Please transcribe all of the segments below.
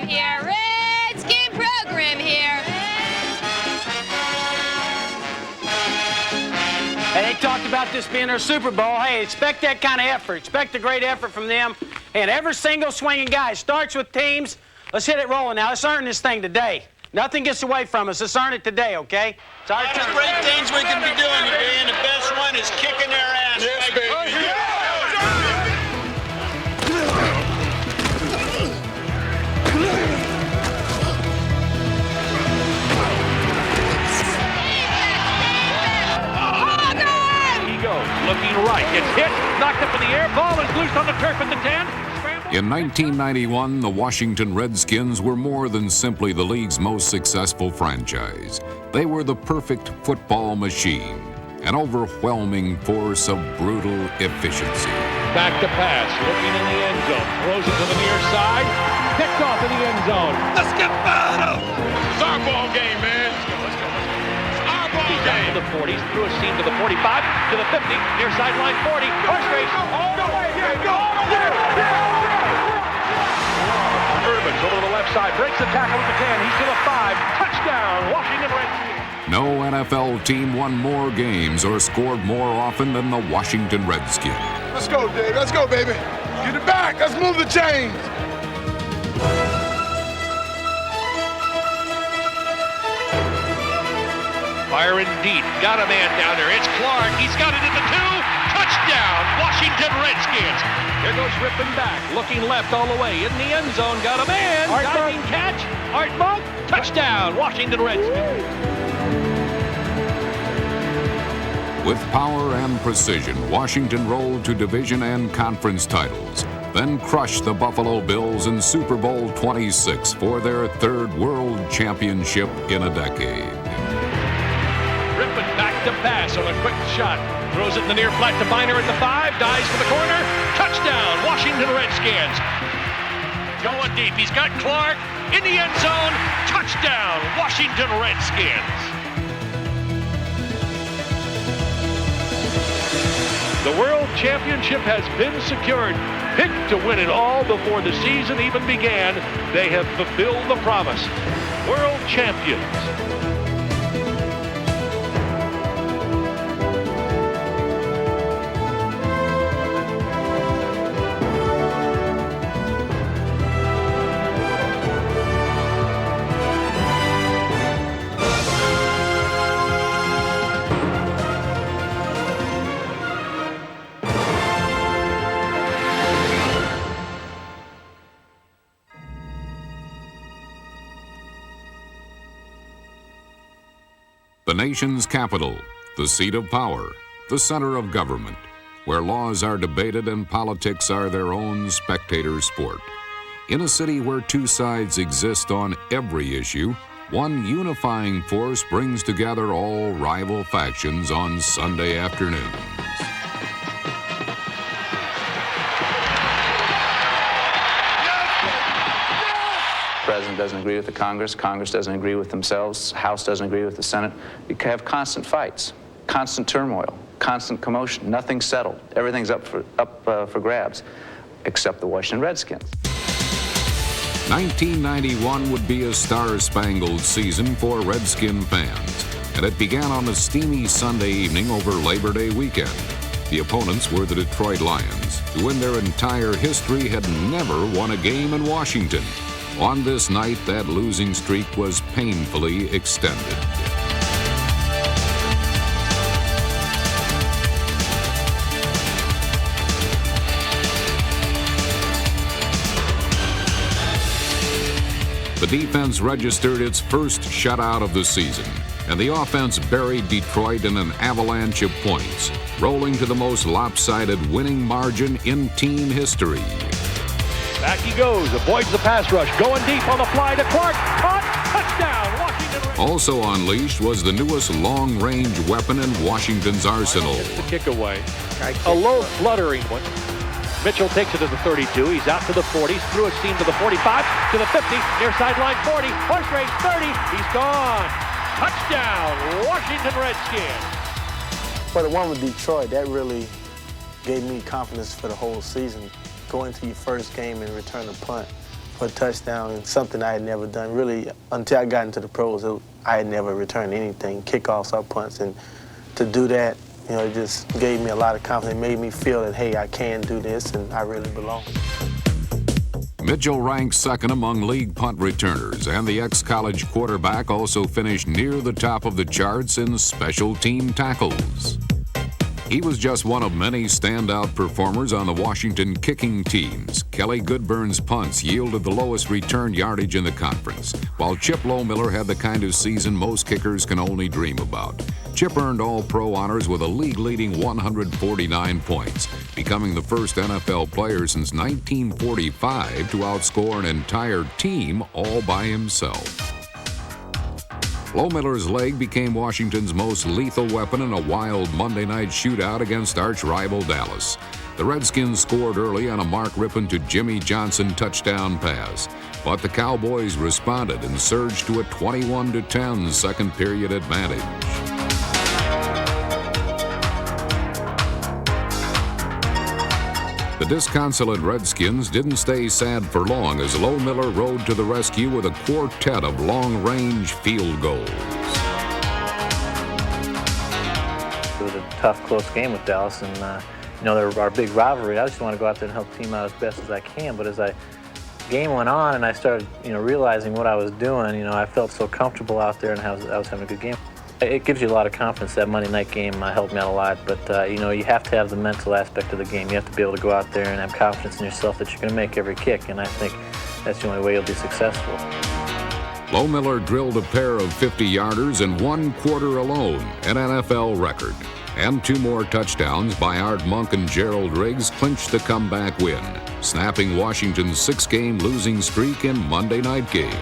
program here. Redskin program here. Hey, they talked about this being their Super Bowl. Hey, expect that kind of effort. Expect a great effort from them. And every single swinging guy starts with teams. Let's hit it rolling now. Let's earn this thing today. Nothing gets away from us. Let's earn it today, okay? It's our turn. There's great things we can be doing today, and the best one is kicking their ass. Yes, baby. He goes, looking right. It's hit, knocked up in the air. Ball is loose on the turf at the 10. In 1991, the Washington Redskins were more than simply the league's most successful franchise. They were the perfect football machine, an overwhelming force of brutal efficiency. Back to pass, looking in the end zone, throws it to the near side, picked off in the end zone. Let's get battle! It's our ball game, man. Let's go. It's our ball He's game. down to the 40s, threw a seam to the 45, to the 50, near sideline 40, horse race. All the way, yeah, go all the way. Urban's over to the left side, breaks the tackle at the 10, he's to the 5, touchdown, Washington Redskins. No NFL team won more games or scored more often than the Washington Redskins. Let's go, Dave. Let's go, baby. Get it back. Let's move the chains. Fire indeed. Got a man down there. It's Clark. He's got it at the 2. Touchdown, Washington Redskins. Here goes Rippin back. Looking left all the way. In the end zone. Got a man. Diving catch. Art Monk. Touchdown, Washington Redskins. With power and precision, Washington rolled to division and conference titles, then crushed the Buffalo Bills in Super Bowl 26 for their third world championship in a decade. Rippin back to pass on a quick shot. Throws it in the near flat to Biner at the 5. Dives for the corner. Touchdown, Washington Redskins. Going deep. He's got Clark in the end zone. Touchdown, Washington Redskins. The World Championship has been secured. Picked to win it all before the season even began. They have fulfilled the promise. World champions. The nation's capital, the seat of power, the center of government, where laws are debated and politics are their own spectator sport. In a city where two sides exist on every issue, one unifying force brings together all rival factions on Sunday afternoons. The President doesn't agree with the Congress doesn't agree with themselves, House doesn't agree with the Senate. You have constant fights, constant turmoil, constant commotion, nothing's settled. Everything's up for grabs, except the Washington Redskins. 1991 would be a star-spangled season for Redskin fans, and it began on a steamy Sunday evening over Labor Day weekend. The opponents were the Detroit Lions, who in their entire history had never won a game in Washington. On this night, that losing streak was painfully extended. The defense registered its first shutout of the season, and the offense buried Detroit in an avalanche of points, rolling to the most lopsided winning margin in team history. Back he goes, avoids the pass rush, going deep on the fly to Clark, caught, touchdown, Washington. Also unleashed was the newest long-range weapon in Washington's arsenal. Gets the kick away. A low fluttering one. Mitchell takes it to the 32. He's out to the 40. Threw a seam to the 45, to the 50, near sideline 40. Horse race 30. He's gone. Touchdown, Washington Redskins. For the one with Detroit, that really gave me confidence for the whole season. Going to your first game and return a punt for a touchdown, and something I had never done. Really, until I got into the pros, I had never returned anything, kickoffs or punts, and to do that, you know, it just gave me a lot of confidence. It made me feel that, hey, I can do this, and I really belong. Mitchell ranked second among league punt returners, and the ex-college quarterback also finished near the top of the charts in special team tackles. He was just one of many standout performers on the Washington kicking teams. Kelly Goodburn's punts yielded the lowest return yardage in the conference, while Chip Lohmiller had the kind of season most kickers can only dream about. Chip earned All-Pro honors with a league-leading 149 points, becoming the first NFL player since 1945 to outscore an entire team all by himself. Lohmiller's leg became Washington's most lethal weapon in a wild Monday night shootout against arch-rival Dallas. The Redskins scored early on a Mark Rippon to Jimmy Johnson touchdown pass, but the Cowboys responded and surged to a 21-10 second-period advantage. The disconsolate Redskins didn't stay sad for long as Lohmiller rode to the rescue with a quartet of long-range field goals. It was a tough, close game with Dallas, and you know, they're our big rivalry. I just want to go out there and help the team out as best as I can. But as the game went on and I started, you know, realizing what I was doing, you know, I felt so comfortable out there and I was having a good game. It gives you a lot of confidence. That Monday night game helped me out a lot, but you know, you have to have the mental aspect of the game. You have to be able to go out there and have confidence in yourself that you're going to make every kick, and I think that's the only way you'll be successful. Lohmiller drilled a pair of 50-yarders in 1 quarter alone, an NFL record. And 2 more touchdowns by Art Monk and Gerald Riggs clinched the comeback win, snapping Washington's 6-game losing streak in Monday night games.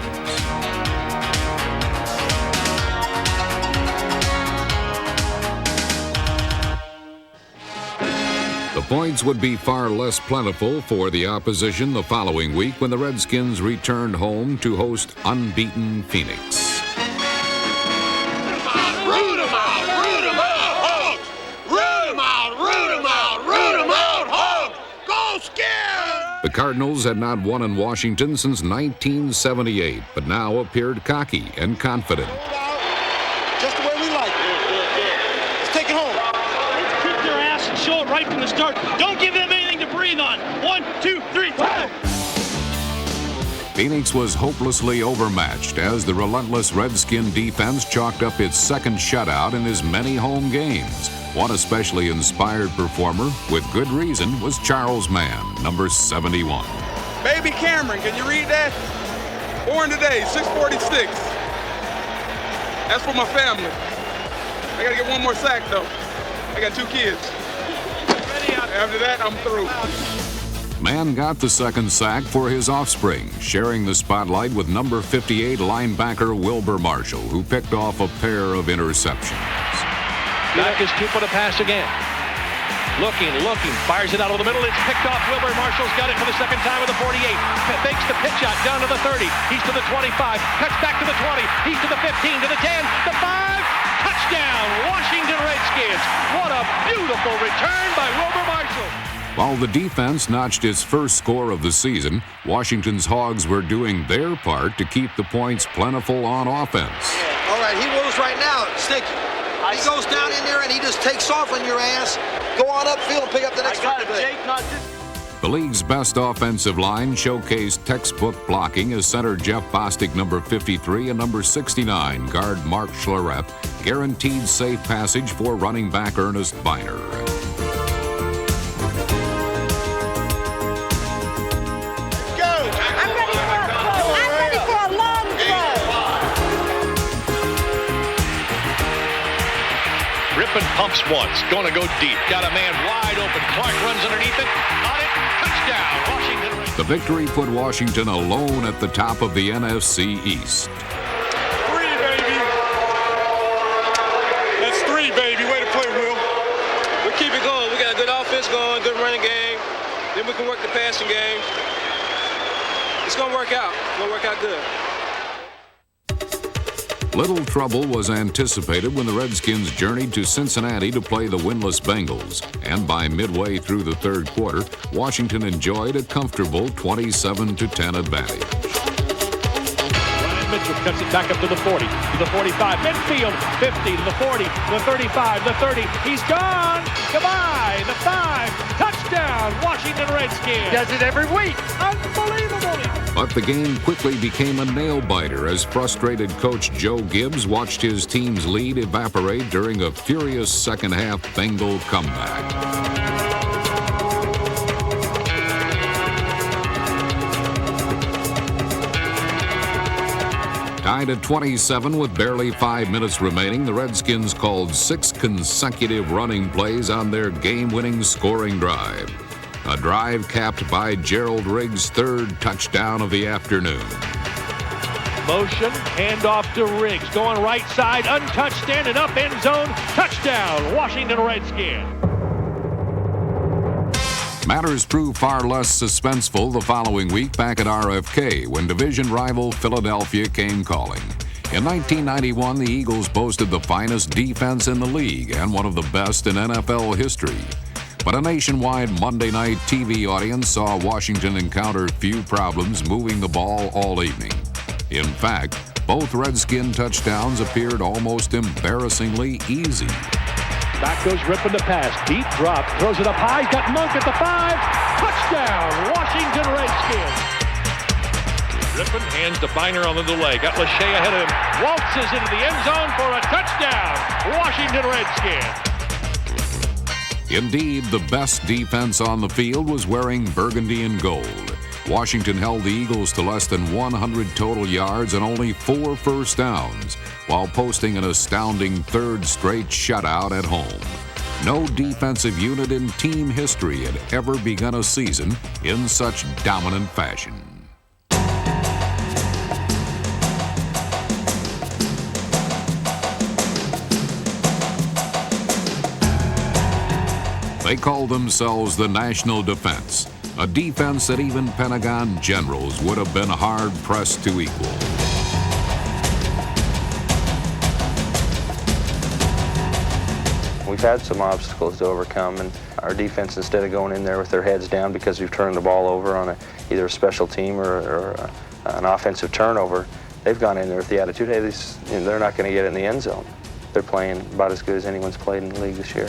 The points would be far less plentiful for the opposition the following week when the Redskins returned home to host unbeaten Phoenix. Root 'em out, root 'em out, Hogs! Root 'em out, root 'em out, root 'em out, Hogs! Go Skins! The Cardinals had not won in Washington since 1978, but now appeared cocky and confident. Just the way we like it. Let's take it home. Let's kick their ass and show it right from the start. Don't give them anything to breathe on. 1, 2, 3, 4. Phoenix was hopelessly overmatched as the relentless Redskin defense chalked up its second shutout in as many home games. One especially inspired performer, with good reason, was Charles Mann, number 71. Baby Cameron, can you read that? Born today, 646. That's for my family. I gotta get 1 more sack though. I got 2 kids. After that, I'm through. Mann got the second sack for his offspring, sharing the spotlight with number 58 linebacker Wilbur Marshall, who picked off a pair of interceptions. Back is 2 for the pass again. Looking, fires it out over the middle. It's picked off. Wilbur Marshall's got it for the second time with the 48. Fakes the pitch out down to the 30. He's to the 25. Cuts back to the 20. He's to the 15, to the 10, the 5. Touchdown, Washington Redskins. What a beautiful return by Wilbur Marshall. While the defense notched its first score of the season, Washington's Hogs were doing their part to keep the points plentiful on offense. All right, he rolls right now, Sticky. He goes down in there and he just takes off on your ass. Go on upfield and pick up the next one. The league's best offensive line showcased textbook blocking as center Jeff Bostic, number 53, and number 69, guard Mark Schlereth, guaranteed safe passage for running back Ernest Biner. Rippon pumps once, going to go deep. Got a man wide open. Clark runs underneath it. On it. Touchdown, Washington. The victory put Washington alone at the top of the NFC East. 3, baby. That's 3, baby. Way to play, Will. We keep it going. We got a good offense going, good running game. Then we can work the passing game. It's going to work out. It's going to work out good. Little trouble was anticipated when the Redskins journeyed to Cincinnati to play the winless Bengals, and by midway through the third quarter, Washington enjoyed a comfortable 27-10 advantage. Mitchell cuts it back up to the 40, to the 45, midfield, 50, to the 40, to the 35, the 30. He's gone. Goodbye. The 5. Touchdown, Washington Redskins. Does it every week. Unbelievable. But the game quickly became a nail-biter as frustrated coach Joe Gibbs watched his team's lead evaporate during a furious second-half Bengal comeback. Tied at 27 with barely 5 minutes remaining, the Redskins called 6 consecutive running plays on their game-winning scoring drive. A drive capped by Gerald Riggs' third touchdown of the afternoon. Motion, handoff to Riggs, going right side, untouched, standing up, end zone, touchdown, Washington Redskins. Matters proved far less suspenseful the following week back at RFK when division rival Philadelphia came calling. In 1991, the Eagles boasted the finest defense in the league and one of the best in NFL history. But a nationwide Monday night TV audience saw Washington encounter few problems moving the ball all evening. In fact, both Redskin touchdowns appeared almost embarrassingly easy. Back goes Rippon to pass. Deep drop. Throws it up high. Got Monk at the 5. Touchdown, Washington Redskins. Rippon hands to Biner on the delay. Got Lachey ahead of him. Waltzes into the end zone for a touchdown, Washington Redskins. Indeed, the best defense on the field was wearing burgundy and gold. Washington held the Eagles to less than 100 total yards and only 4 first downs, while posting an astounding third straight shutout at home. No defensive unit in team history had ever begun a season in such dominant fashion. They called themselves the National Defense, a defense that even Pentagon generals would have been hard-pressed to equal. We've had some obstacles to overcome, and our defense, instead of going in there with their heads down because we've turned the ball over on either a special team or an offensive turnover, they've gone in there with the attitude, hey, they're not going to get it in the end zone. They're playing about as good as anyone's played in the league this year.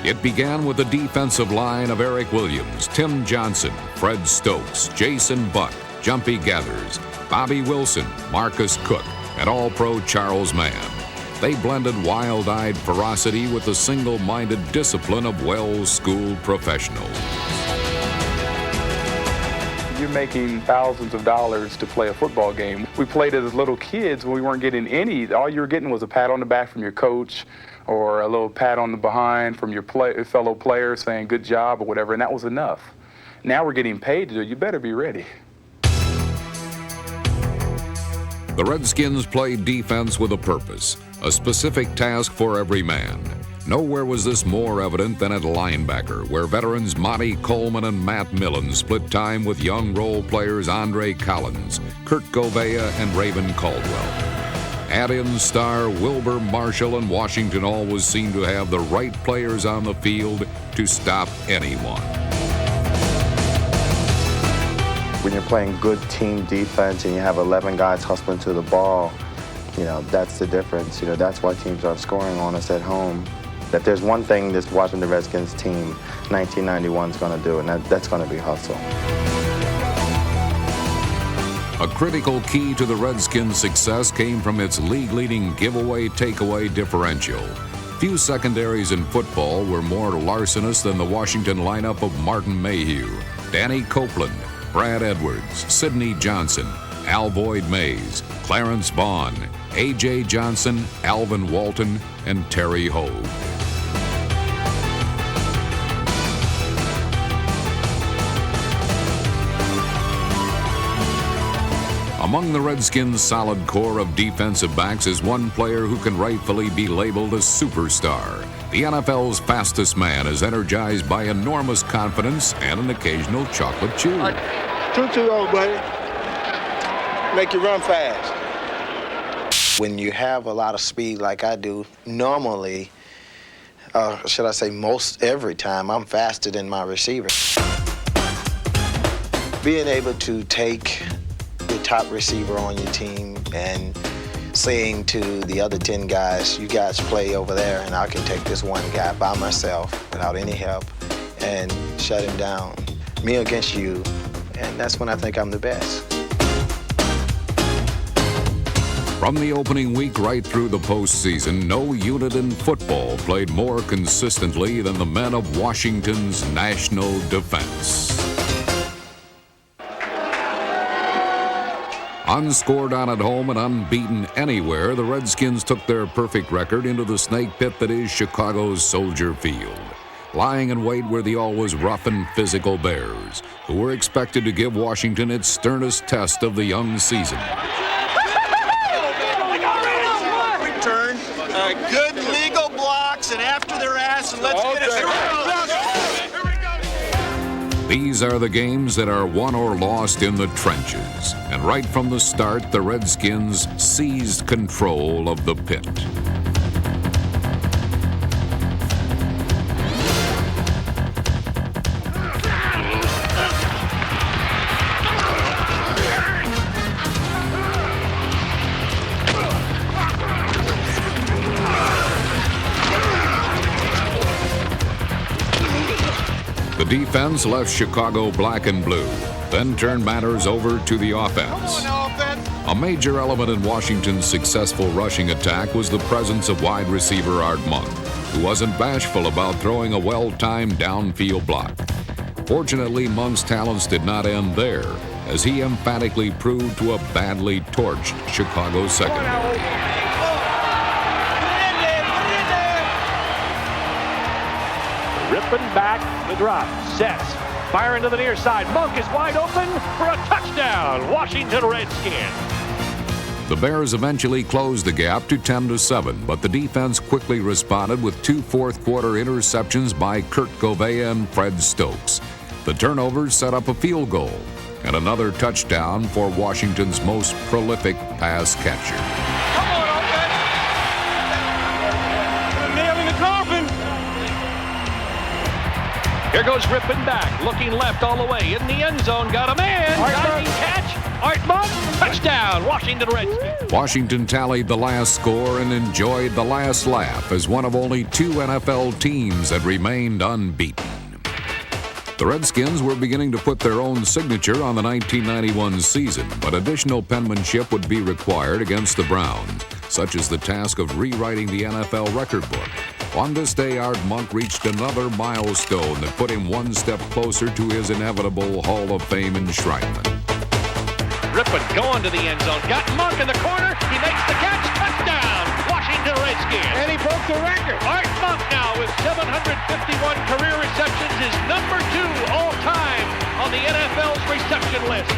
It began with the defensive line of Eric Williams, Tim Johnson, Fred Stokes, Jason Buck, Jumpy Gathers, Bobby Wilson, Marcus Cook, and All-Pro Charles Mann. They blended wild-eyed ferocity with the single-minded discipline of well-schooled professionals. You're making thousands of dollars to play a football game. We played as little kids when we weren't getting any. All you were getting was a pat on the back from your coach or a little pat on the behind from your fellow players saying good job or whatever, and that was enough. Now we're getting paid to do it. You better be ready. The Redskins played defense with a purpose, a specific task for every man. Nowhere was this more evident than at linebacker, where veterans Monty Coleman and Matt Millen split time with young role players Andre Collins, Kurt Govea, and Raven Caldwell. Add in star Wilbur Marshall, and Washington always seemed to have the right players on the field to stop anyone. When you're playing good team defense and you have 11 guys hustling to the ball, that's the difference. That's why teams aren't scoring on us at home. If there's one thing this Washington Redskins team 1991 is going to do, and that's going to be hustle. A critical key to the Redskins' success came from its league-leading giveaway-takeaway differential. Few secondaries in football were more larcenous than the Washington lineup of Martin Mayhew, Danny Copeland, Brad Edwards, Sidney Johnson, Alvoyd Mays, Clarence Vaughn, A.J. Johnson, Alvin Walton, and Terry Hogue. Among the Redskins' solid core of defensive backs is one player who can rightfully be labeled a superstar. The NFL's fastest man is energized by enormous confidence and an occasional chocolate chew. 2-2 old buddy. Make you run fast. When you have a lot of speed like I do, normally, should I say most every time, I'm faster than my receiver. Being able to take the top receiver on your team and saying to the other 10 guys, you guys play over there and I can take this one guy by myself without any help and shut him down. Me against you, and that's when I think I'm the best. From the opening week right through the postseason, no unit in football played more consistently than the men of Washington's national defense. Unscored on at home and unbeaten anywhere, the Redskins took their perfect record into the snake pit that is Chicago's Soldier Field. Lying in wait were the always rough and physical Bears, who were expected to give Washington its sternest test of the young season. Return. Good legal blocks, and after their ass, and let's get it. These are the games that are won or lost in the trenches. And right from the start, the Redskins seized control of the pit. The defense left Chicago black and blue, then turned matters over to the offense. A major element in Washington's successful rushing attack was the presence of wide receiver Art Monk, who wasn't bashful about throwing a well-timed downfield block. Fortunately, Monk's talents did not end there, as he emphatically proved to a badly torched Chicago secondary. Ripping back, the drop, sets, fire into the near side. Monk is wide open for a touchdown, Washington Redskins. The Bears eventually closed the gap to 10-7, but the defense quickly responded with two fourth-quarter interceptions by Kurt Govea and Fred Stokes. The turnovers set up a field goal and another touchdown for Washington's most prolific pass catcher. Here goes Rippin back, looking left all the way, in the end zone, got a man, diving catch, Art Monk, touchdown, Washington Redskins. Washington tallied the last score and enjoyed the last laugh as one of only two NFL teams that remained unbeaten. The Redskins were beginning to put their own signature on the 1991 season, but additional penmanship would be required against the Browns, such as the task of rewriting the NFL record book. On this day, Art Monk reached another milestone that put him one step closer to his inevitable Hall of Fame enshrinement. Rippin going to the end zone, got Monk in the corner, he makes the catch, touchdown, Washington Redskins. And he broke the record. Art Monk now with 751 career receptions is number 2 all time on the NFL's reception list.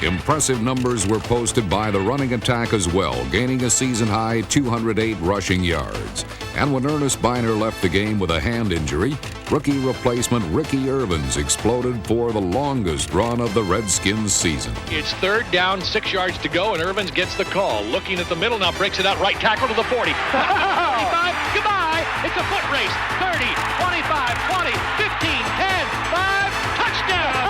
Impressive numbers were posted by the running attack as well, gaining a season-high 208 rushing yards. And when Ernest Biner left the game with a hand injury, rookie replacement Ricky Irvins exploded for the longest run of the Redskins season. It's third down, 6 yards to go, and Irvins gets the call. Looking at the middle now, breaks it out right tackle to the 40. 25, goodbye! It's a foot race. 30, 25, 20, 15, 10, 5, touchdown!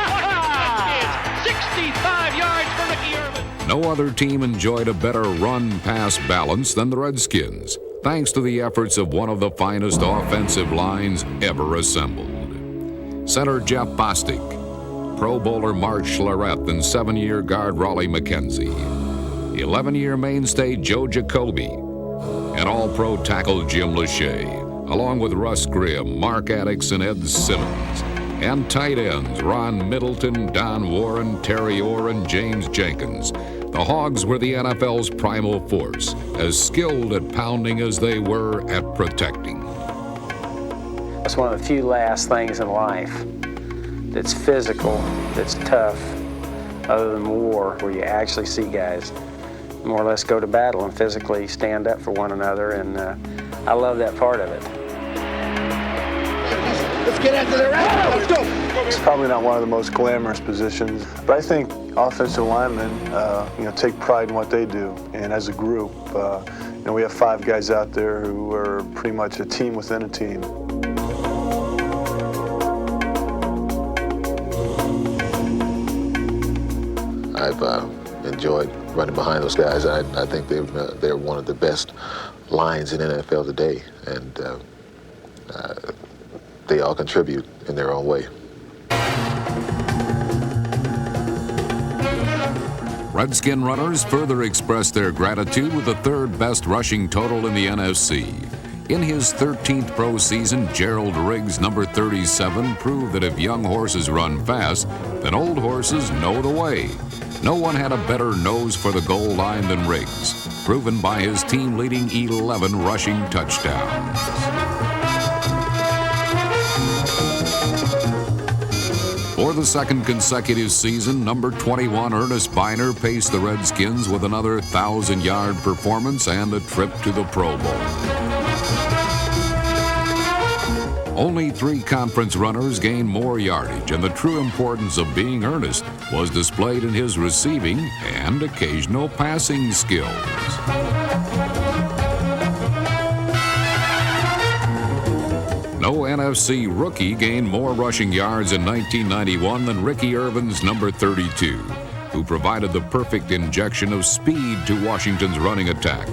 65 yards for Ricky Irvin. No other team enjoyed a better run-pass balance than the Redskins, thanks to the efforts of one of the finest offensive lines ever assembled. Center Jeff Bostic, Pro Bowler Mark Schlereth, and 7-year guard Raleigh McKenzie, 11-year mainstay Joe Jacoby, and All-Pro tackle Jim Lachey, along with Russ Grimm, Mark Addix, and Ed Simmons. And tight ends Ron Middleton, Don Warren, Terry Orr, and James Jenkins. The Hogs were the NFL's primal force, as skilled at pounding as they were at protecting. It's one of the few last things in life that's physical, that's tough, other than war, where you actually see guys more or less go to battle and physically stand up for one another, and I love that part of it. Let's get after the rest. Let's go. It's probably not one of the most glamorous positions, but I think offensive linemen, take pride in what they do. And as a group, we have 5 guys out there who are pretty much a team within a team. I've enjoyed running behind those guys. I think they're one of the best lines in NFL today, and they all contribute in their own way. Redskin runners further expressed their gratitude with the 3rd best rushing total in the NFC. In his 13th pro season, Gerald Riggs, number 37, proved that if young horses run fast, then old horses know the way. No one had a better nose for the goal line than Riggs, proven by his team-leading 11 rushing touchdowns. For the 2nd consecutive season, number 21 Ernest Biner paced the Redskins with another 1,000-yard performance and a trip to the Pro Bowl. Only 3 conference runners gained more yardage, and the true importance of being Ernest was displayed in his receiving and occasional passing skills. No NFC rookie gained more rushing yards in 1991 than Ricky Irvin's number 32, who provided the perfect injection of speed to Washington's running attack.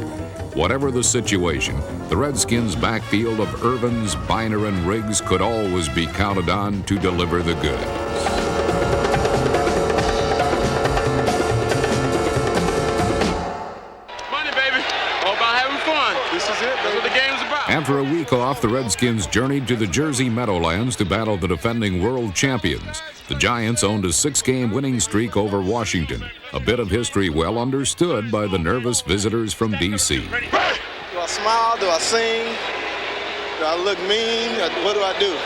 Whatever the situation, the Redskins' backfield of Irvins, Biner, and Riggs could always be counted on to deliver the goods. Money, baby. All about having fun. This is it. That's what the game's about. After a week off, the Redskins journeyed to the Jersey Meadowlands to battle the defending world champions. The Giants owned a 6-game winning streak over Washington, a bit of history well understood by the nervous visitors from D.C. Do I smile? Do I sing? Do I look mean? What do I do? Do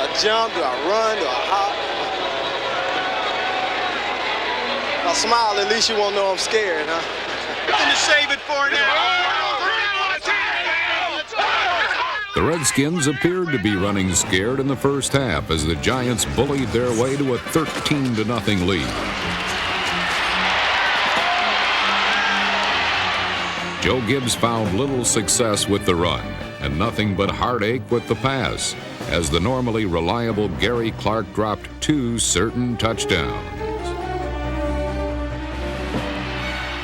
I jump? Do I run? Do I hop? If I smile, at least you won't know I'm scared, huh? Nothing to save it for now. The Redskins appeared to be running scared in the first half as the Giants bullied their way to a 13-0 lead. Joe Gibbs found little success with the run and nothing but heartache with the pass, as the normally reliable Gary Clark dropped 2 certain touchdowns.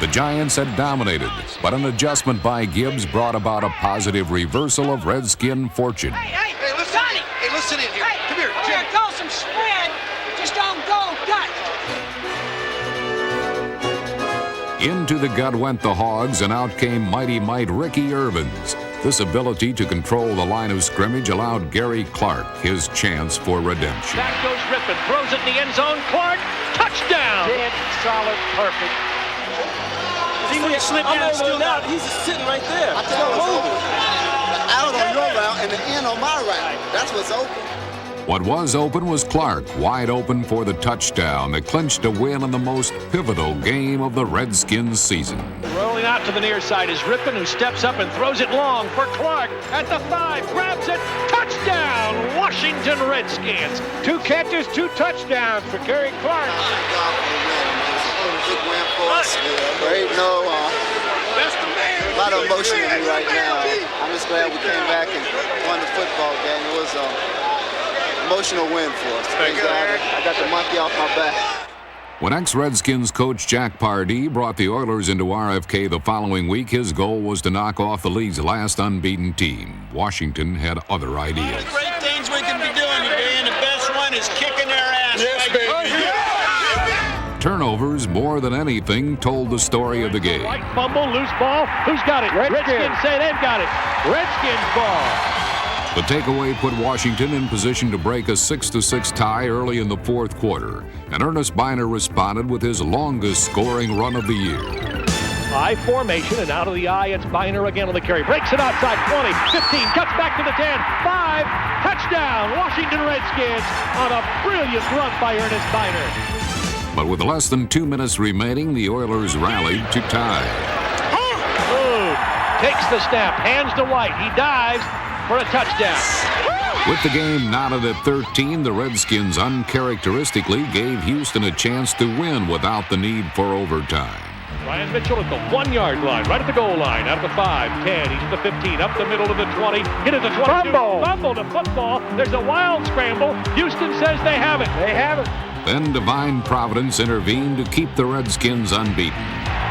The Giants had dominated, but an adjustment by Gibbs brought about a positive reversal of Redskin fortune. Hey, listen. Hey, listen in here. Come here, Jim. Go some spread. Just don't go gut. Into the gut went the Hogs, and out came Mighty Might Ricky Irvins. This ability to control the line of scrimmage allowed Gary Clark his chance for redemption. Back goes Rippon, throws it in the end zone. Clark, touchdown! Dead, solid, perfect. See when he slipped down, still out. He's just sitting right there. I tell you, out on your route and the end on my route. That's what's open. What was open was Clark, wide open for the touchdown that clinched a win in the most pivotal game of the Redskins season. Rolling out to the near side is Rippon, who steps up and throws it long for Clark at the 5, grabs it, touchdown, Washington Redskins. 2 catches, 2 touchdowns for Gary Clark. Big win for us. Great, a lot of emotion in me right now. I'm just glad we came back and won the football game. It was an emotional win for us. Thank you. I got the monkey off my back. When ex-Redskins coach Jack Pardee brought the Oilers into RFK the following week, his goal was to knock off the league's last unbeaten team. Washington had other ideas. The great things we can be doing today, and the best one is kicking their ass. Yes, baby. Turnovers, more than anything, told the story of the game. Right fumble, loose ball. Who's got it? Redskins say they've got it. Redskins ball. The takeaway put Washington in position to break a 6-6 tie early in the 4th quarter, and Ernest Biner responded with his longest scoring run of the year. I formation, and out of the eye, it's Biner again on the carry. Breaks it outside, 20, 15, cuts back to the 10, 5, touchdown, Washington Redskins on a brilliant run by Ernest Biner. But with less than 2 minutes remaining, the Oilers rallied to tie. Takes the snap, hands to White. He dives for a touchdown. With the game knotted at 13, the Redskins uncharacteristically gave Houston a chance to win without the need for overtime. Ryan Mitchell at the 1-yard line, right at the goal line, out of the 5, 10, he's at the 15, up the middle to the 20, hit at the 22, fumble to football, there's a wild scramble, Houston says they have it. They have it. Then divine providence intervened to keep the Redskins unbeaten.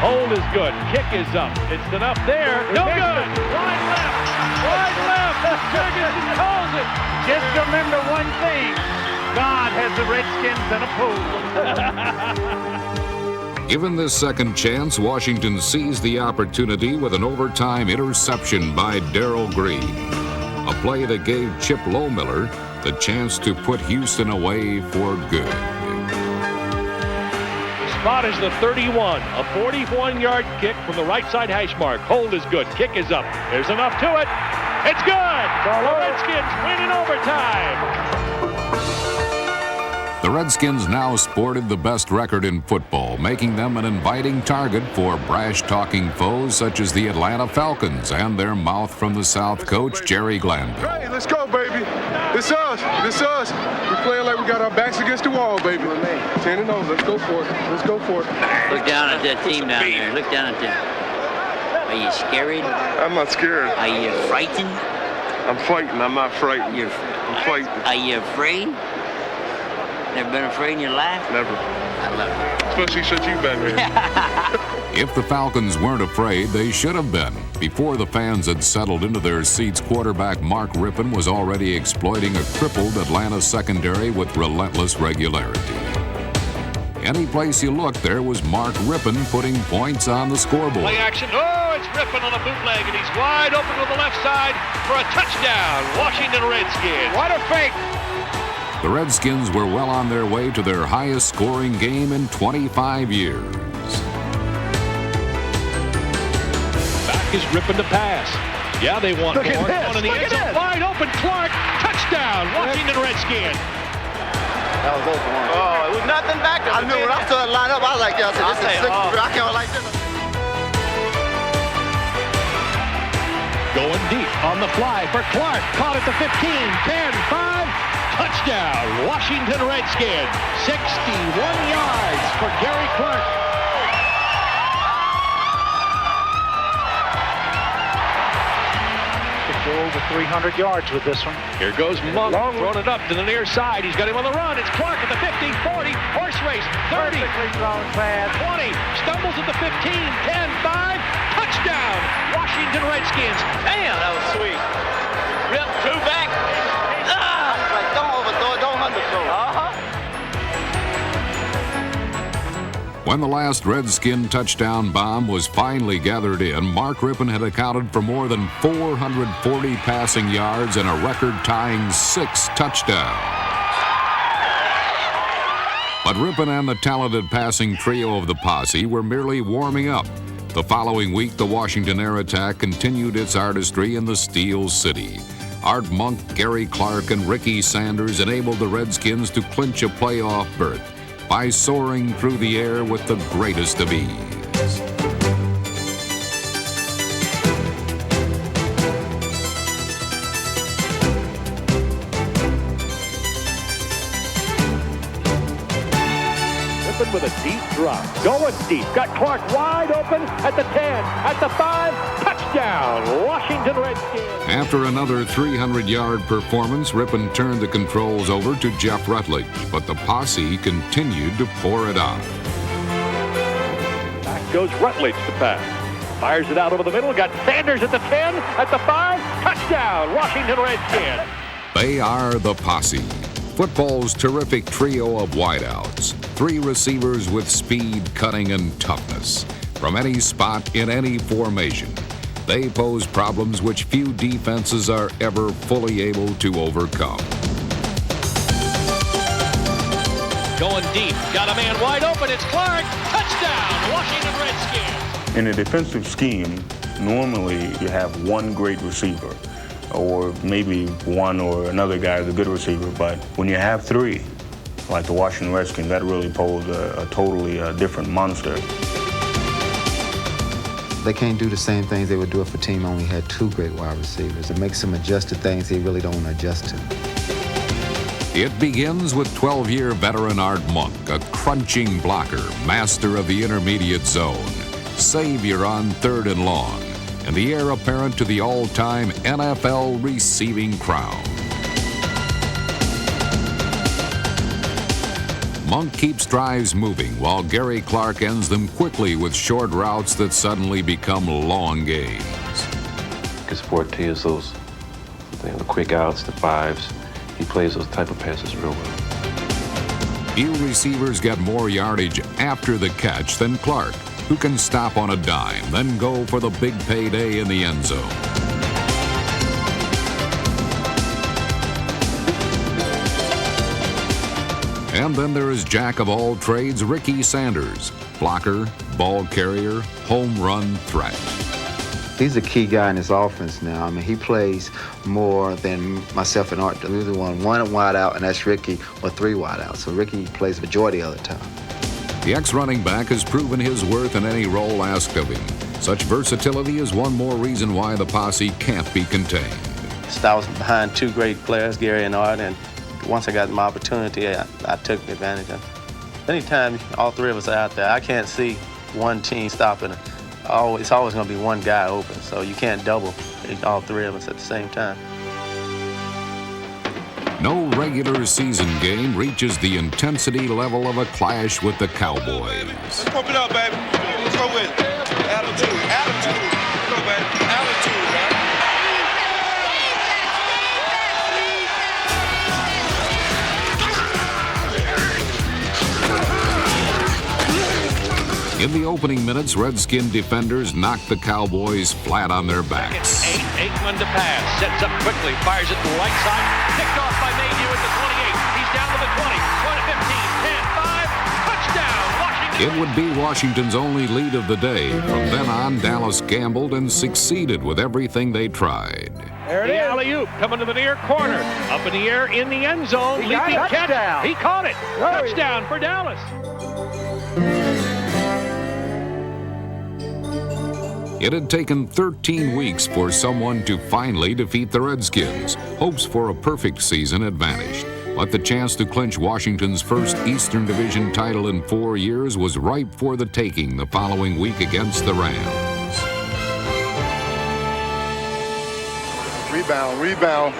Hold is good, kick is up, it's enough there, no good, wide left, Ferguson calls it. Just remember one thing, God has the Redskins in a pool. Given this second chance, Washington seized the opportunity with an overtime interception by Darrell Green. A play that gave Chip Lohmiller the chance to put Houston away for good. Spot is the 31, a 41-yard kick from the right side hash mark. Hold is good, kick is up. There's enough to it. It's good. The Redskins win in overtime. The Redskins now sported the best record in football, making them an inviting target for brash-talking foes such as the Atlanta Falcons and their mouth-from-the-south coach, Jerry Glanville. Hey, let's go, baby. It's us. It's us. We're playing like we got our backs against the wall, baby. 10-0. Let's go for it. Let's go for it. Look down at that team down there. Look down at them. Are you scared? I'm not scared. Are you frightened? I'm fighting. I'm not frightened. I'm fighting. Are you afraid? Never been afraid in your life? Never. I love it. Especially since you've been here. If the Falcons weren't afraid, they should have been. Before the fans had settled into their seats, quarterback Mark Rypien was already exploiting a crippled Atlanta secondary with relentless regularity. Any place you looked, there was Mark Rypien putting points on the scoreboard. Play action. Oh, it's Rypien on a bootleg, and he's wide open to the left side for a touchdown. Washington Redskins. What a fake. The Redskins were well on their way to their highest scoring game in 25 years. Back is Rypien to pass. Yeah, they want more. One in the end zone. Wide open, Clark. Touchdown, Washington Redskins. That was open. Oh, it was nothing back there. I knew when I saw it line up, I was like, yeah, I said, this is 6. I can't like this. Going deep on the fly for Clark. Caught at the 15, 10, 5. Touchdown, Washington Redskins. 61 yards for Gary Clark. Could go over 300 yards with this one. Here goes Monk, throwing it up to the near side. He's got him on the run. It's Clark at the 50, 40, horse race, 30, Perfectly thrown pass. 20, stumbles at the 15, 10, 5, touchdown, Washington Redskins. Damn, that was sweet. Rip, two back. Like, don't overthrow it, don't underthrow it. When the last Redskin touchdown bomb was finally gathered in, Mark Rypien had accounted for more than 440 passing yards and a record-tying 6 touchdowns. But Rypien and the talented passing trio of the posse were merely warming up. The following week, the Washington Air Attack continued its artistry in the Steel City. Art Monk, Gary Clark, and Ricky Sanders enabled the Redskins to clinch a playoff berth by soaring through the air with the greatest of ease. Rypien with a deep drop. Going deep. Got Clark wide open at the 10, at the 5. Touchdown, Washington Redskins. After another 300-yard performance, Rypien turned the controls over to Jeff Rutledge, but the posse continued to pour it on. Back goes Rutledge to pass. Fires it out over the middle. Got Sanders at the 10, at the 5. Touchdown, Washington Redskins. They are the posse, football's terrific trio of wideouts. 3 receivers with speed, cutting, and toughness. From any spot in any formation, they pose problems which few defenses are ever fully able to overcome. Going deep. Got a man wide open. It's Clark. Touchdown, Washington Redskins. In a defensive scheme, normally you have one great receiver, or maybe one or another guy is a good receiver. But when you have 3, like the Washington Redskins, that really posed a totally different monster. They can't do the same things they would do if a team only had 2 great wide receivers. It makes them adjust to things they really don't want to adjust to. It begins with 12-year veteran Art Monk, a crunching blocker, master of the intermediate zone, savior on 3rd and long, and the heir apparent to the all-time NFL receiving crown. Monk keeps drives moving while Gary Clark ends them quickly with short routes that suddenly become long gains. His forte is those the quick outs, the 5s. He plays those type of passes real well. Few receivers get more yardage after the catch than Clark, who can stop on a dime, then go for the big payday in the end zone. And then there is jack of all trades, Ricky Sanders, blocker, ball carrier, home run threat. He's a key guy in his offense now. I mean, he plays more than myself and Art. We're either one wide out, and that's Ricky, or 3 wide out. So Ricky plays the majority of the time. The ex-running back has proven his worth in any role asked of him. Such versatility is one more reason why the posse can't be contained. I was behind 2 great players, Gary and Art, and once I got my opportunity, I took advantage of it. Anytime all 3 of us are out there, I can't see one team stopping it. It's always going to be one guy open, so you can't double all 3 of us at the same time. No regular season game reaches the intensity level of a clash with the Cowboys. Let's pump it up, baby. Let's go with it. Attitude. Let's go, baby. Attitude, man. In the opening minutes, Redskin defenders knocked the Cowboys flat on their backs. 8, Aikman to pass, sets up quickly, fires it to the right side, picked off by Mayhew at the 28. He's down to the 20, 15, 10, 5, touchdown, Washington. It would be Washington's only lead of the day. From then on, Dallas gambled and succeeded with everything they tried. There it is. Alley-oop coming to the near corner, up in the air in the end zone, leaping catch. He caught it. Touchdown for Dallas. It had taken 13 weeks for someone to finally defeat the Redskins. Hopes for a perfect season had vanished, but the chance to clinch Washington's first Eastern Division title in 4 years was ripe for the taking the following week against the Rams. Rebound.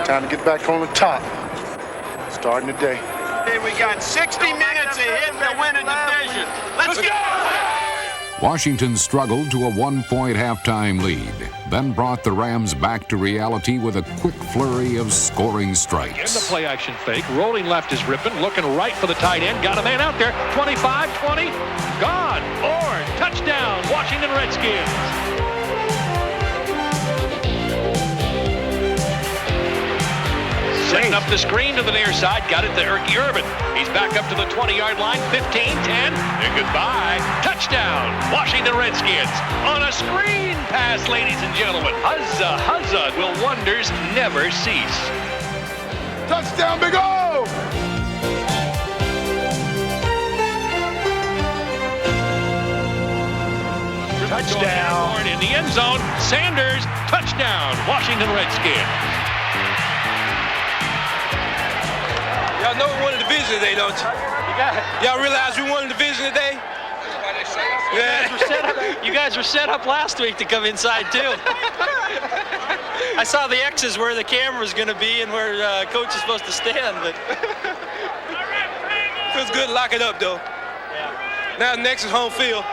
Time to get back on the top. Starting today. Hey, we got 60 minutes ahead to win a division. Let's go! Washington struggled to a 1-point halftime lead, then brought the Rams back to reality with a quick flurry of scoring strikes. In the play action fake, rolling left is Rippon, looking right for the tight end, got a man out there, 25, 20, gone, or touchdown, Washington Redskins. Setting up the screen to the near side, got it to Urban. He's back up to the 20-yard line, 15, 10, and goodbye. Touchdown, Washington Redskins. On a screen pass, ladies and gentlemen. Huzza, will wonders never cease. Touchdown, Big O! Touchdown. In the end zone, Sanders, touchdown, Washington Redskins. Y'all know we won the division today, don't you? Y'all realize we won the division today? Yeah. You guys were set up last week to come inside, too. I saw the X's where the camera's going to be and where coach is supposed to stand. But feels good to lock it up, though. Yeah. Now next is home field.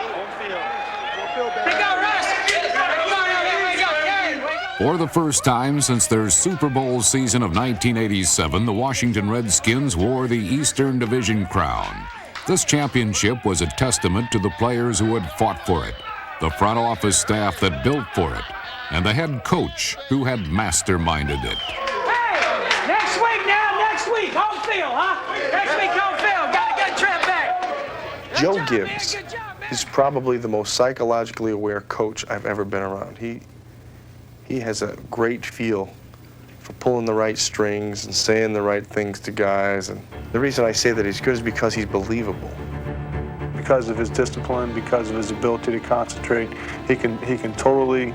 For the first time since their Super Bowl season of 1987, the Washington Redskins wore the Eastern Division crown. This championship was a testament to the players who had fought for it, the front office staff that built for it, and the head coach who had masterminded it. Hey, next week, home field, huh? Next week, home field. Got a good trip back. Joe Gibbs is probably the most psychologically aware coach I've ever been around. He has a great feel for pulling the right strings and saying the right things to guys. And the reason I say that he's good is because he's believable. because of his discipline, because of his ability to concentrate. He can totally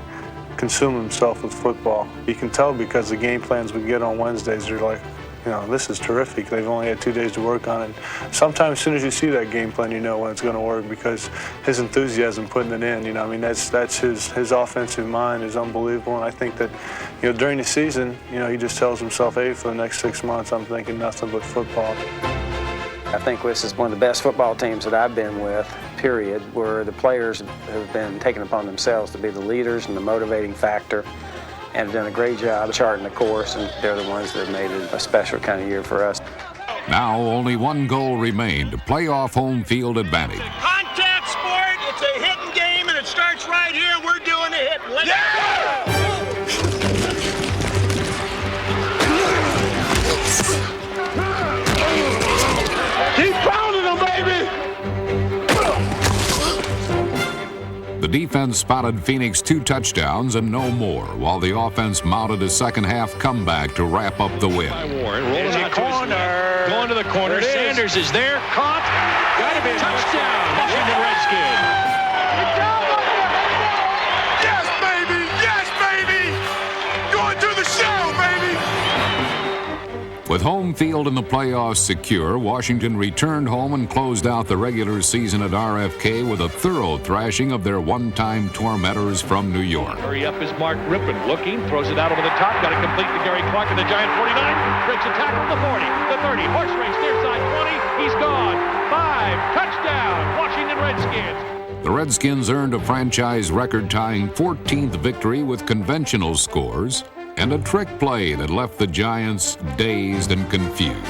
consume himself with football. You can tell because the game plans we get on Wednesdays are like, you know, this is terrific. They've only had 2 days to work on it. Sometimes as soon as you see that game plan, you know when it's going to work because his enthusiasm putting it in, you know, I mean, that's his offensive mind is unbelievable. And I think that, you know, during the season, you know, he just tells himself, hey, for the next 6 months, I'm thinking nothing but football. I think this is one of the best football teams that I've been with, period, where the players have been taking upon themselves to be the leaders and the motivating factor and have done a great job charting the course, and they're the ones that have made it a special kind of year for us. Now only one goal remained, playoff home field advantage. Contact sport, it's a hitting game, and it starts right here, and we're doing a hit. Let's go! Keep pounding them, baby! The defense spotted Phoenix 2 touchdowns and no more, while the offense mounted a second-half comeback to wrap up the win. Warren rolling out to his left, going to the corner. Sanders is there, caught, got a touchdown, Washington Redskins. Yes, baby! Yes, baby! Going to the show, baby! With home field in the playoffs secure, Washington returned home and closed out the regular season at RFK with a thorough thrashing of their one-time tormentors from New York. Hurry up is Mark Rippon looking, throws it out over the top, got it complete to Gary Clark at the Giant 49, breaks a tackle the 40, the 30, horse race near side 20, he's gone, 5, touchdown, Washington Redskins. The Redskins earned a franchise record-tying 14th victory with conventional scores and a trick play that left the Giants dazed and confused.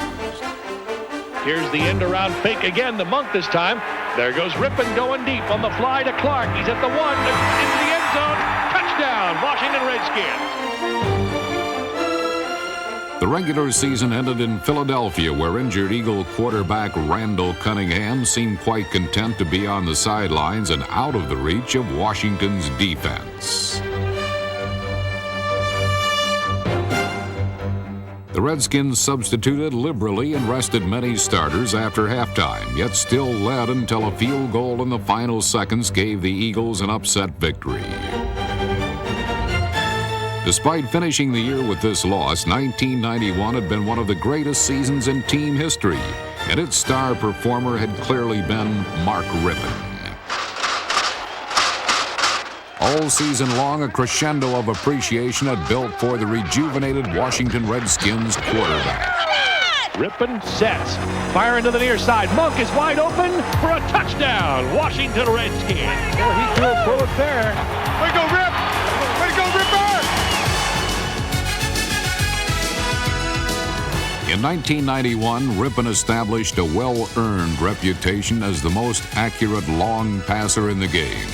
Here's the end-around fake again, the Monk this time. There goes Rippon going deep on the fly to Clark. He's at the 1, into the end zone. Touchdown, Washington Redskins. The regular season ended in Philadelphia, where injured Eagle quarterback Randall Cunningham seemed quite content to be on the sidelines and out of the reach of Washington's defense. The Redskins substituted liberally and rested many starters after halftime, yet still led until a field goal in the final seconds gave the Eagles an upset victory. Despite finishing the year with this loss, 1991 had been one of the greatest seasons in team history, and its star performer had clearly been Mark Rippon. All season long, a crescendo of appreciation had built for the rejuvenated Washington Redskins quarterback. Rippon sets, fire into the near side. Monk is wide open for a touchdown, Washington Redskins. Well, he threw a bullet there. Way to go, Rip! Way to go, Ripper! In 1991, Rippon established a well-earned reputation as the most accurate long passer in the game.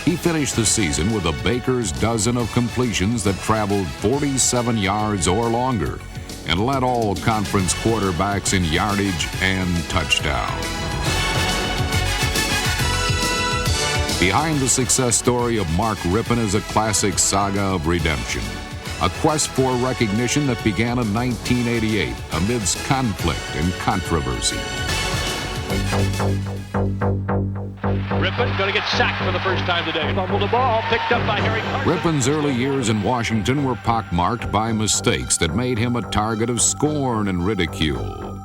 He finished the season with a baker's dozen of completions that traveled 47 yards or longer and led all conference quarterbacks in yardage and touchdowns. Behind the success story of Mark Rippon is a classic saga of redemption, a quest for recognition that began in 1988 amidst conflict and controversy. Rippon going to get sacked for the first time today. Fumbled the ball, picked up by Harry Carson. Rippon's early years in Washington were pockmarked by mistakes that made him a target of scorn and ridicule.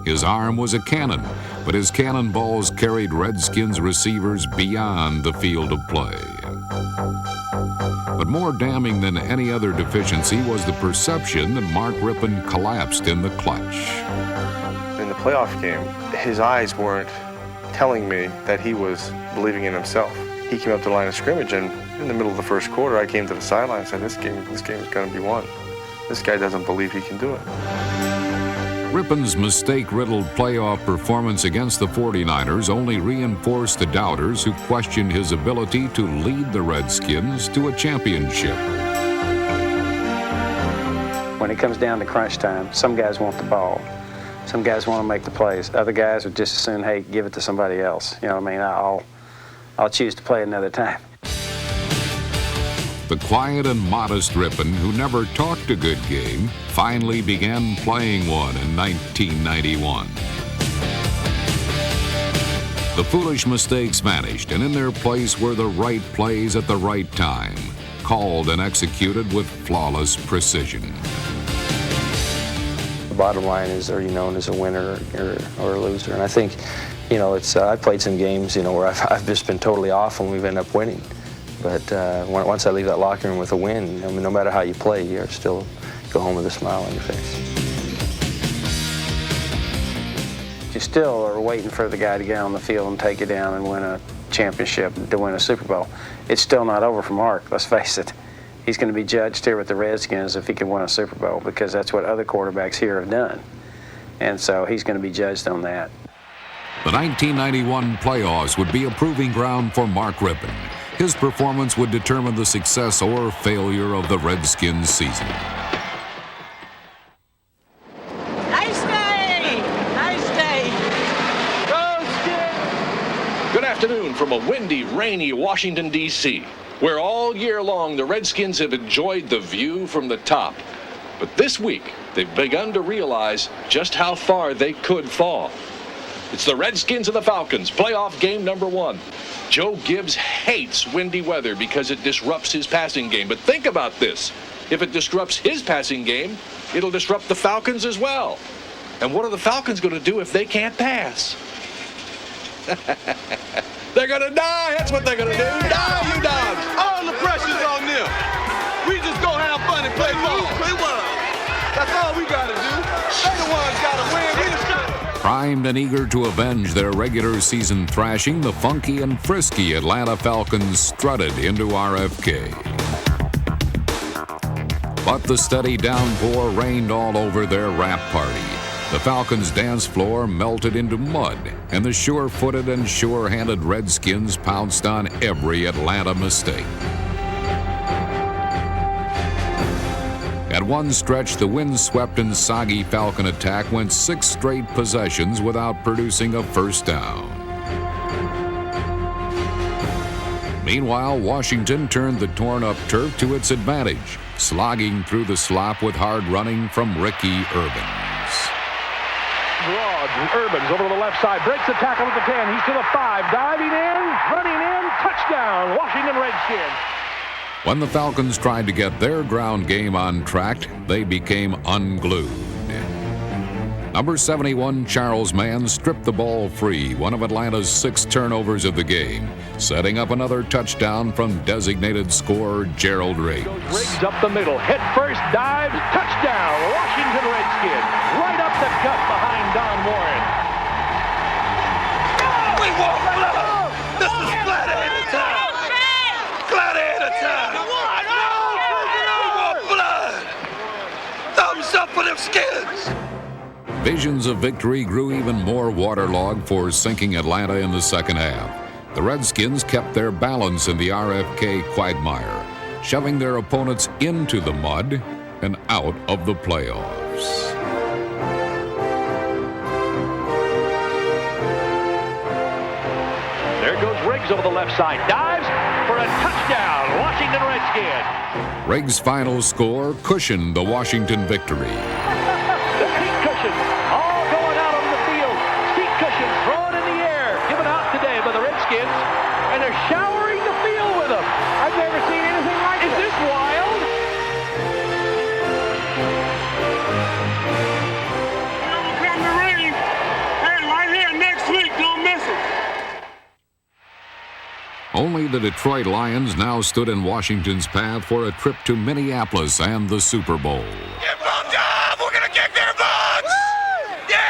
His arm was a cannon, but his cannonballs carried Redskins receivers beyond the field of play. But more damning than any other deficiency was the perception that Mark Rippon collapsed in the clutch. In the playoff game, his eyes weren't telling me that he was believing in himself. He came up to the line of scrimmage, and in the middle of the first quarter, I came to the sideline and said, this game is going to be won. This guy doesn't believe he can do it. Rippon's mistake-riddled playoff performance against the 49ers only reinforced the doubters who questioned his ability to lead the Redskins to a championship. When it comes down to crunch time, some guys want the ball. Some guys want to make the plays. Other guys would just as soon, hey, give it to somebody else. You know what I mean? I'll choose to play another time. The quiet and modest Rippon, who never talked a good game, finally began playing one in 1991. The foolish mistakes vanished, and in their place were the right plays at the right time, called and executed with flawless precision. The bottom line is, are you known as a winner or a loser? And I think, I've played some games, where I've just been totally off and we've ended up winning. But once I leave that locker room with a win, no matter how you play, you're still go home with a smile on your face. You still are waiting for the guy to get on the field and take you down and win a championship, to win a Super Bowl. It's still not over for Mark, let's face it. He's going to be judged here with the Redskins if he can win a Super Bowl, because that's what other quarterbacks here have done. And so he's going to be judged on that. The 1991 playoffs would be a proving ground for Mark Rippon. His performance would determine the success or failure of the Redskins season. Good afternoon from a windy, rainy Washington, D.C., where all year long the Redskins have enjoyed the view from the top. But this week, they've begun to realize just how far they could fall. It's the Redskins and the Falcons, playoff game number 1. Joe Gibbs hates windy weather because it disrupts his passing game. But think about this. If it disrupts his passing game, it'll disrupt the Falcons as well. And what are the Falcons going to do if they can't pass? They're gonna die. That's what they're gonna do. Die, you dogs. All the pressure's on them. We just gonna have fun and play ball. Play well. That's all we gotta do. They the ones gotta win. We the shot. Primed and eager to avenge their regular season thrashing, the funky and frisky Atlanta Falcons strutted into RFK. But the steady downpour rained all over their wrap party. The Falcons' dance floor melted into mud, and the sure-footed and sure-handed Redskins pounced on every Atlanta mistake. At one stretch, the windswept and soggy Falcon attack went 6 straight possessions without producing a first down. Meanwhile, Washington turned the torn-up turf to its advantage, slogging through the slop with hard running from Ricky Urbans. Broad, Urbans over to the left side, breaks the tackle at the 10. He's to the 5, diving in, running in, touchdown, Washington Redskins. When the Falcons tried to get their ground game on track, they became unglued. Number 71, Charles Mann, stripped the ball free, one of Atlanta's 6 turnovers of the game, setting up another touchdown from designated scorer Gerald Riggs. Riggs up the middle, head first, dives, touchdown, Washington Redskins, right up the gut behind Don Warren. We want blood! This is Gladiator time! Gladiator time! We want blood! Thumbs up for them Skins! Visions of victory grew even more waterlogged for sinking Atlanta in the second half. The Redskins kept their balance in the RFK quagmire, shoving their opponents into the mud and out of the playoffs. There goes Riggs over the left side, dives for a touchdown, Washington Redskins. Riggs' final score cushioned the Washington victory. The seat cushions all going out on the field. Seat cushions thrown in the air, given out today by the Redskins, and they're showering the field with them. I've never seen anything like this. Is this wild? Come the rain. Hey, right here next week. Don't miss it. Only the Detroit Lions now stood in Washington's path for a trip to Minneapolis and the Super Bowl. Get bumped up. We're going to kick their butts. Yeah!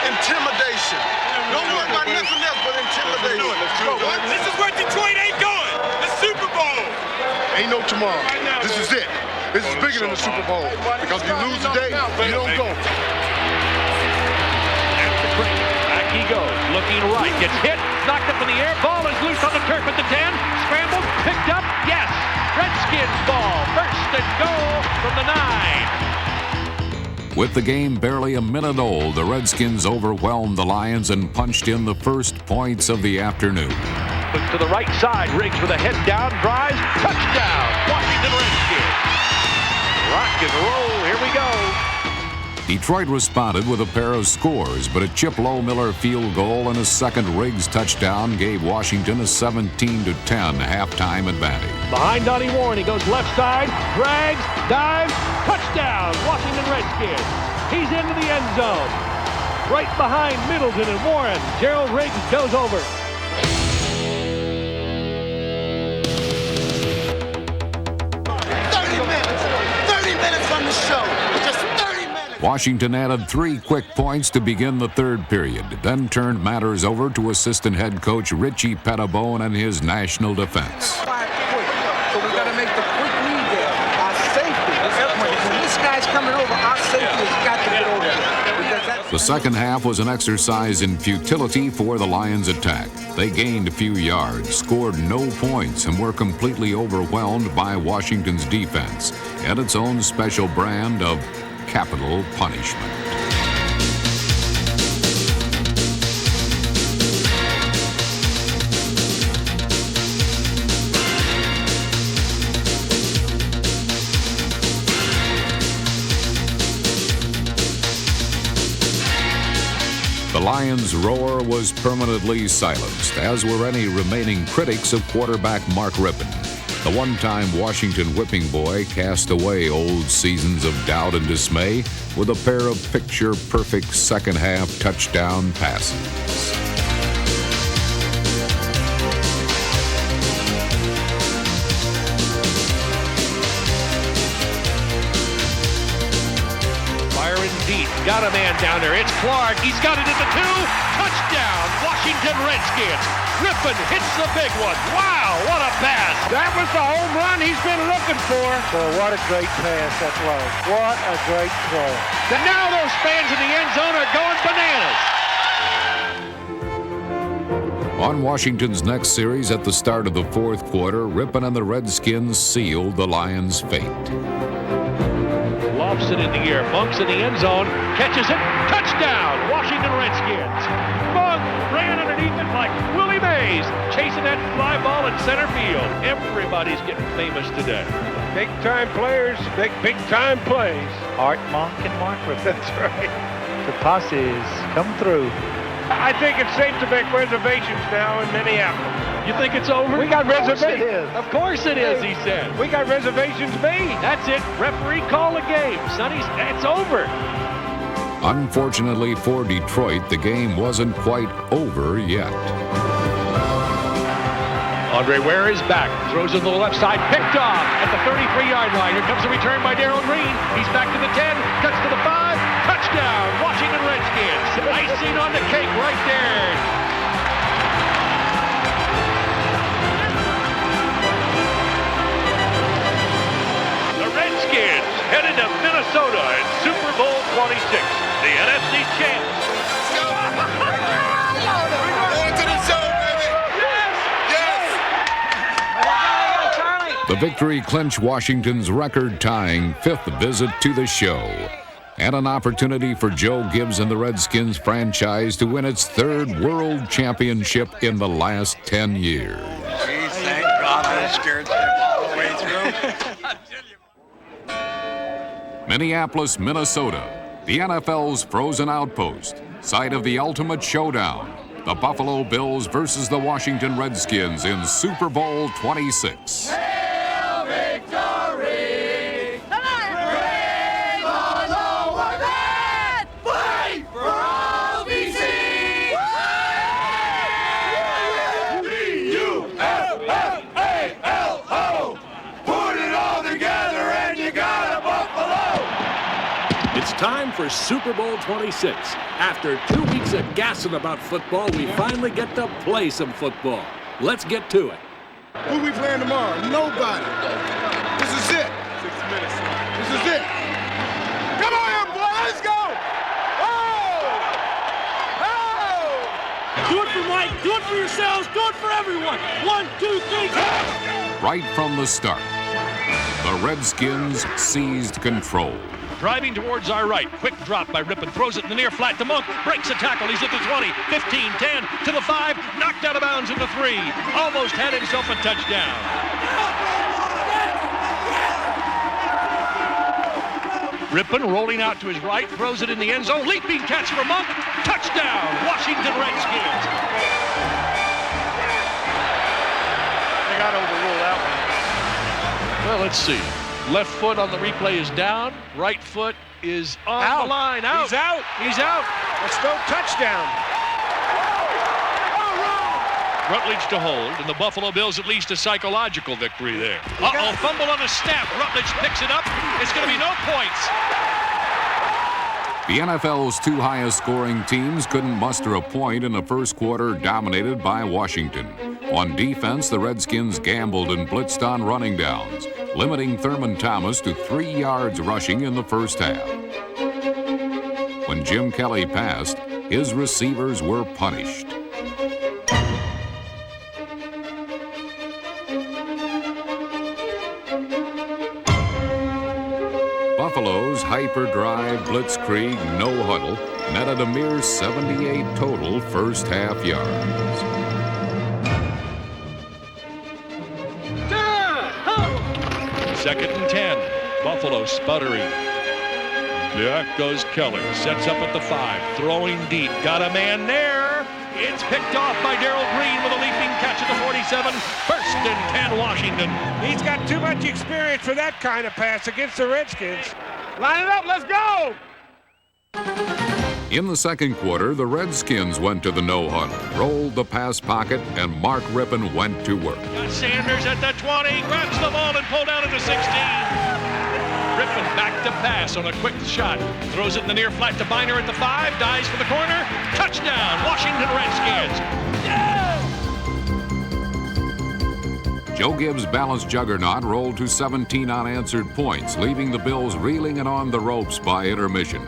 Intimidation. Don't worry about nothing else but intimidation. Let's go. This is where Detroit ain't going. The Super Bowl. Ain't no tomorrow. This is it. This is bigger than the Super Bowl. Because if you lose today, you don't go. Back he goes, looking right, gets hit, knocked up in the air, ball is loose on the turf at the 10, scrambled, picked up, yes, Redskins ball, first and goal from the 9. With the game barely a minute old, the Redskins overwhelmed the Lions and punched in the first points of the afternoon. Looks to the right side, Riggs with a head down, drives, touchdown, Washington Redskins. Rock and roll, here we go. Detroit responded with a pair of scores, but a Chip Low-Miller field goal and a second Riggs touchdown gave Washington a 17-10 halftime advantage. Behind Donnie Warren, he goes left side, drags, dives, touchdown, Washington Redskins. He's into the end zone. Right behind Middleton and Warren, Gerald Riggs goes over. Washington added 3 quick points to begin the third period, then turned matters over to assistant head coach Richie Pettibone and his national defense. So we got to make the quick read there. Our safety. When this guy's coming over, our safety has got to get over there. The second half was an exercise in futility for the Lions' attack. They gained a few yards, scored no points, and were completely overwhelmed by Washington's defense and its own special brand of capital punishment. The Lions' roar was permanently silenced, as were any remaining critics of quarterback Mark Rippon. The one-time Washington whipping boy cast away old seasons of doubt and dismay with a pair of picture-perfect second-half touchdown passes. Deep. Got a man down there. It's Clark. He's got it at the 2. Touchdown, Washington Redskins. Rippon hits the big one. Wow, what a pass. That was the home run he's been looking for. Boy, what a great pass that was. What a great throw. Now those fans in the end zone are going bananas. On Washington's next series at the start of the fourth quarter, Rippon and the Redskins sealed the Lions' fate. Lofts it in the air. Monk's in the end zone. Catches it. Touchdown, Washington Redskins. Monk ran underneath it like Willie Mays, chasing that fly ball in center field. Everybody's getting famous today. Big-time players make big-time plays. Art Monk and Mark Rippon. That's right. The posse's come through. I think it's safe to make reservations now in Minneapolis. You think it's over? We got reservations. Of course it is, he said. We got reservations made. That's it. Referee call a game. Sonny, it's over. Unfortunately for Detroit, the game wasn't quite over yet. Andre Ware is back. Throws it to the left side. Picked off at the 33-yard line. Here comes a return by Darrell Green. He's back to the 10. Cuts to the 5. Touchdown, Washington Redskins. Icing on the cake right there. Headed to Minnesota in Super Bowl 26, the NFC champs. Into the zone, baby. Yes. The victory clinched Washington's record-tying 5th visit to the show, and an opportunity for Joe Gibbs and the Redskins franchise to win its 3rd world championship in the last 10 years. Geez, thank God I scared them all the way through. Minneapolis, Minnesota, the NFL's frozen outpost, site of the ultimate showdown, the Buffalo Bills versus the Washington Redskins in Super Bowl 26. Hail victory! Brave on the one man! Fight for all BC! B-U-F-F-A-L-O! Put it all together and you got a Buffalo! It's time for Super Bowl 26. After 2 weeks of gassing about football, we finally get to play some football. Let's get to it. Who we playing tomorrow? Nobody. This is it. 6 minutes. This is it. Come on, boy. Let's go. Oh! Oh! Do it for Mike. Do it for yourselves. Do it for everyone. 1, 2, 3, go! Right from the start, the Redskins seized control. Driving towards our right. Quick drop by Rippon. Throws it in the near flat to Monk. Breaks a tackle. He's at the 20, 15, 10, to the 5. Knocked out of bounds in the 3. Almost had himself a touchdown. Rippon rolling out to his right, throws it in the end zone. Leaping catch for Monk. Touchdown, Washington Redskins. They got to overrule that one. Well, let's see. Left foot on the replay is down. Right foot is on the line. Out. He's out. He's out. Let's go touchdown. Rutledge to hold, and the Buffalo Bills at least a psychological victory there. Uh-oh, fumble on a snap. Rutledge picks it up. It's going to be no points. The NFL's two highest scoring teams couldn't muster a point in the first quarter, dominated by Washington. On defense, the Redskins gambled and blitzed on running downs, limiting Thurman Thomas to 3 yards rushing in the first half. When Jim Kelly passed, his receivers were punished. Buffalo's hyper-drive, blitzkrieg, no-huddle netted a mere 78 total first-half yards. Second and 10. Buffalo sputtering. Back goes Keller. Sets up at the 5. Throwing deep. Got a man there. It's picked off by Darrell Green with a leaping catch at the 47. First and 10, Washington. He's got too much experience for that kind of pass against the Redskins. Line it up, let's go! In the second quarter, the Redskins went to the no-huddle, rolled the pass pocket, and Mark Rippon went to work. Got Sanders at the 20, grabs the ball and pulled out at the 16. Rippon back to pass on a quick shot. Throws it in the near flat to Biner at the 5. Dives for the corner. Touchdown, Washington Redskins. Yeah! Joe Gibbs' balanced juggernaut rolled to 17 unanswered points, leaving the Bills reeling and on the ropes by intermission.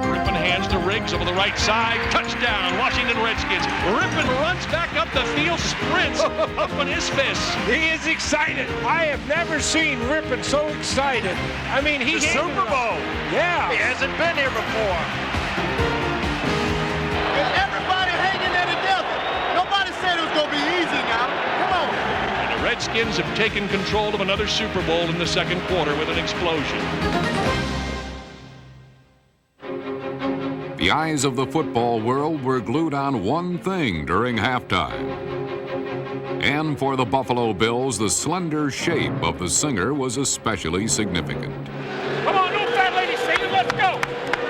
Rippon hands to Riggs over the right side. Touchdown, Washington Redskins. Rippon runs back up the field, sprints up on his fists. He is excited. I have never seen Rippon so excited. I mean, he the Super Bowl. Yeah. He hasn't been here before. Everybody hanging there together. Nobody said it was going to be easy now. Come on. And the Redskins have taken control of another Super Bowl in the second quarter with an explosion. The eyes of the football world were glued on one thing during halftime. And for the Buffalo Bills, the slender shape of the singer was especially significant. Come on, no fat lady singing, let's go!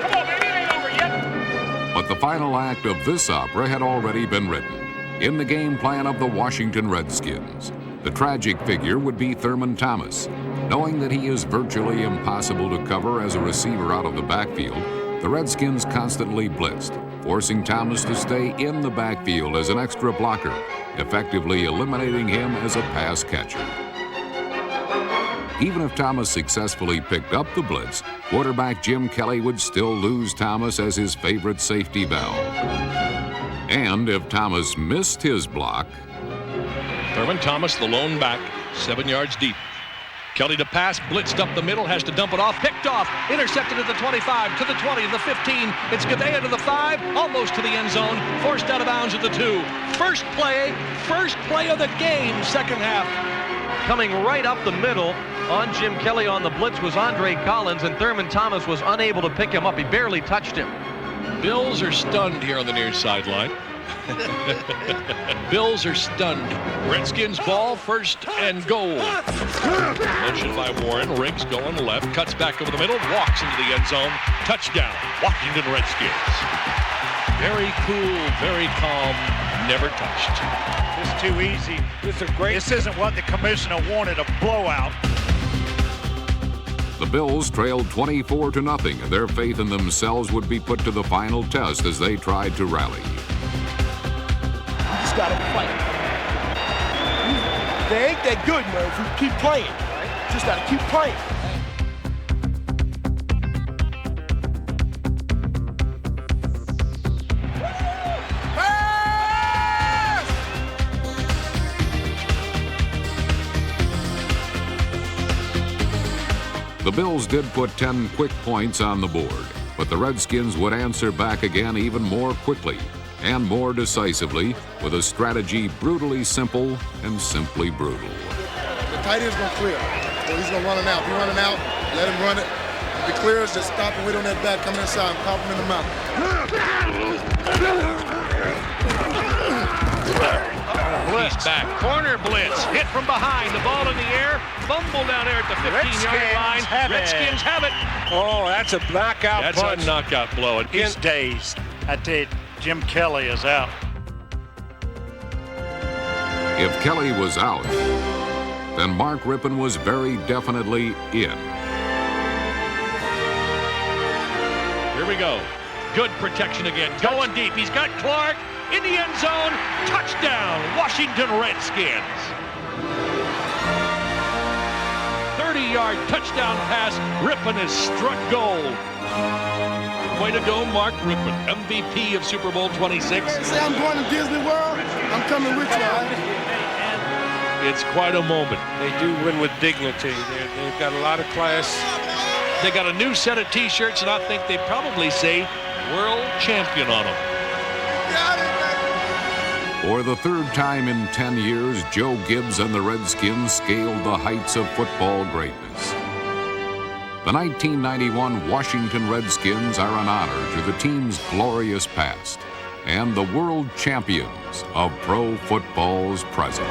Come on, baby, it ain't over yet! But the final act of this opera had already been written. In the game plan of the Washington Redskins, the tragic figure would be Thurman Thomas. Knowing that he is virtually impossible to cover as a receiver out of the backfield, the Redskins constantly blitzed, forcing Thomas to stay in the backfield as an extra blocker, effectively eliminating him as a pass catcher. Even if Thomas successfully picked up the blitz, quarterback Jim Kelly would still lose Thomas as his favorite safety valve. And if Thomas missed his block... Thurman Thomas, the lone back, 7 yards deep. Kelly to pass, blitzed up the middle, has to dump it off, picked off, intercepted at the 25, to the 20, the 15. It's Gadea to the 5, almost to the end zone, forced out of bounds at the 2. First play of the game, second half. Coming right up the middle on Jim Kelly on the blitz was Andre Collins, and Thurman Thomas was unable to pick him up. He barely touched him. Bills are stunned here on the near sideline. Bills are stunned. Redskins ball, first and goal. Motion by Warren. Riggs going left, cuts back over the middle, walks into the end zone. Touchdown, Washington Redskins. Very cool, very calm, never touched. This is too easy. This isn't what the commissioner wanted, a blowout. The Bills trailed 24-0, and their faith in themselves would be put to the final test as they tried to rally. You just gotta fight. They ain't that good, man, if you keep playing. Right? Just gotta keep playing. The Bills did put 10 quick points on the board, but the Redskins would answer back again even more quickly and more decisively with a strategy brutally simple and simply brutal. The tight end's going to clear. So he's going to run it out. If you run it out, let him run it. If it clears, just stop and wait on that back, come inside, and pop him in the mouth. He's back. Corner blitz. Hit from behind. The ball in the air. Fumble down there at the 15-yard line. Redskins have it. Oh, that's a knockout punch. That's a knockout blow. He's dazed. I tell you, Jim Kelly is out. If Kelly was out, then Mark Rypien was very definitely in. Here we go. Good protection again. Going deep. He's got Clark in the end zone. Touchdown, Washington Redskins. 30-yard touchdown pass. Rypien has struck gold. Way to go, Mark Rypien, MVP of Super Bowl 26. Say I'm going to Disney World, I'm coming with you, all right? It's quite a moment. They do win with dignity. They've got a lot of class. They got a new set of T-shirts, and I think they probably say World Champion on them. For the third time in 10 years, Joe Gibbs and the Redskins scaled the heights of football greatness. The 1991 Washington Redskins are an honor to the team's glorious past and the world champions of pro football's present.